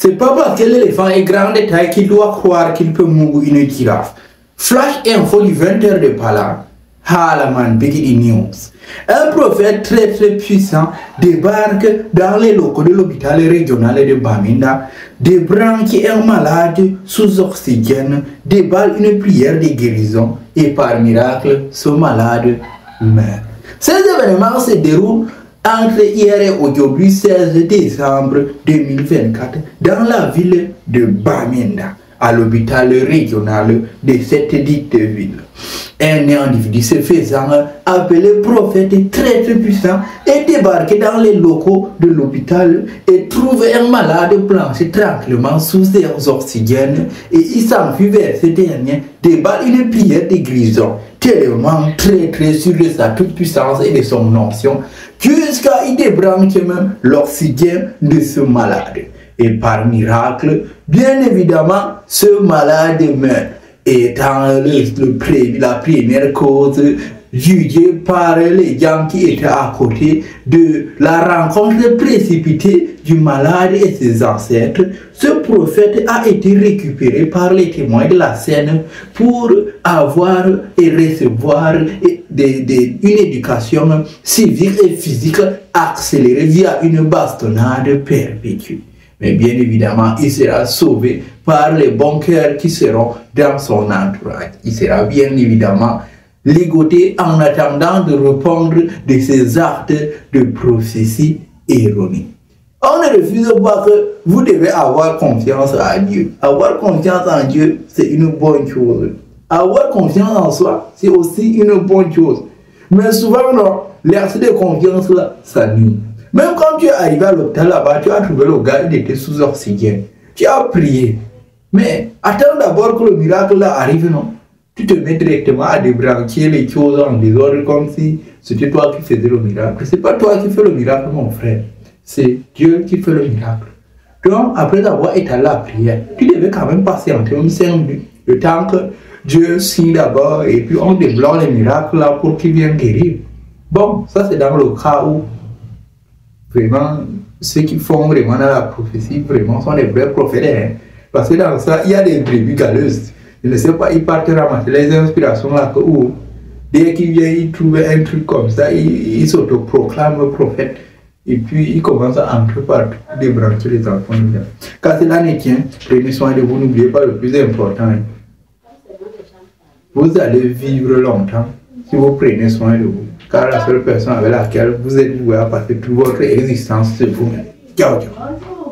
C'est pas parce que l'éléphant est grand de taille qu'il doit croire qu'il peut mourir une girafe. Flash info du 20h de Pala. Halaman Biggie News. Un prophète très puissant débarque dans les locaux de l'hôpital régional de Bamenda, débranque un malade sous oxygène, déballe une prière de guérison et par miracle, ce malade meurt. Ces événements se déroulent entre hier et aujourd'hui 16 décembre 2024 dans la ville de Bamenda, à l'hôpital régional de cette dite ville. Un individu se faisant appeler prophète très puissant est débarqué dans les locaux de l'hôpital et trouve un malade planché tranquillement sous ses oxygènes et il s'enfuit vers ce dernier, déballe une prière de guérison, tellement très sûr de sa toute puissance et de son onction, jusqu'à y débrancher même l'oxygène de ce malade. Et par miracle, bien évidemment, ce malade meurt. Étant la première cause jugée par les gens qui étaient à côté de la rencontre précipitée du malade et ses ancêtres, ce prophète a été récupéré par les témoins de la scène pour avoir et recevoir une éducation civique et physique accélérée via une bastonnade perpétue. Mais bien évidemment, il sera sauvé par les bons cœurs qui seront dans son entourage. Il sera bien évidemment ligoté en attendant de répondre de ses actes de prophétie erronée. On ne refuse pas que vous devez avoir confiance en Dieu. Avoir confiance en Dieu, c'est une bonne chose. Avoir confiance en soi, c'est aussi une bonne chose. Mais souvent, non, l'excès de confiance là, ça nuit. Même quand tu es arrivé à l'hôpital là-bas, tu as trouvé le gars, il était sous oxygène. Tu as prié. Mais attends d'abord que le miracle là arrive, non? Tu te mets directement à débrancher les choses en désordre comme si c'était toi qui faisais le miracle. C'est pas toi qui fais le miracle, mon frère. C'est Dieu qui fait le miracle. Donc, après avoir étalé la prière, tu devais quand même patienter 5 minutes. Le temps que Dieu signe d'abord et puis on débloque les miracles là pour qu'il vienne guérir. Bon, ça c'est dans le cas où vraiment, ceux qui font vraiment dans la prophétie, vraiment sont des vrais prophètes. Hein? Parce que dans ça, il y a des brebis galeuses. Je ne sais pas, ils partent ramasser les inspirations là, où dès qu'ils viennent, ils trouvent un truc comme ça, ils s'autoproclament prophètes. Et puis, ils commencent à entrer partout, débrancher les enfants. Quand cela ne tient, prenez soin de vous, n'oubliez pas le plus important. Hein? Vous allez vivre longtemps si vous prenez soin de vous. Car la seule personne avec laquelle vous êtes voué à passer toute votre existence, c'est vous-même. Ciao, ciao.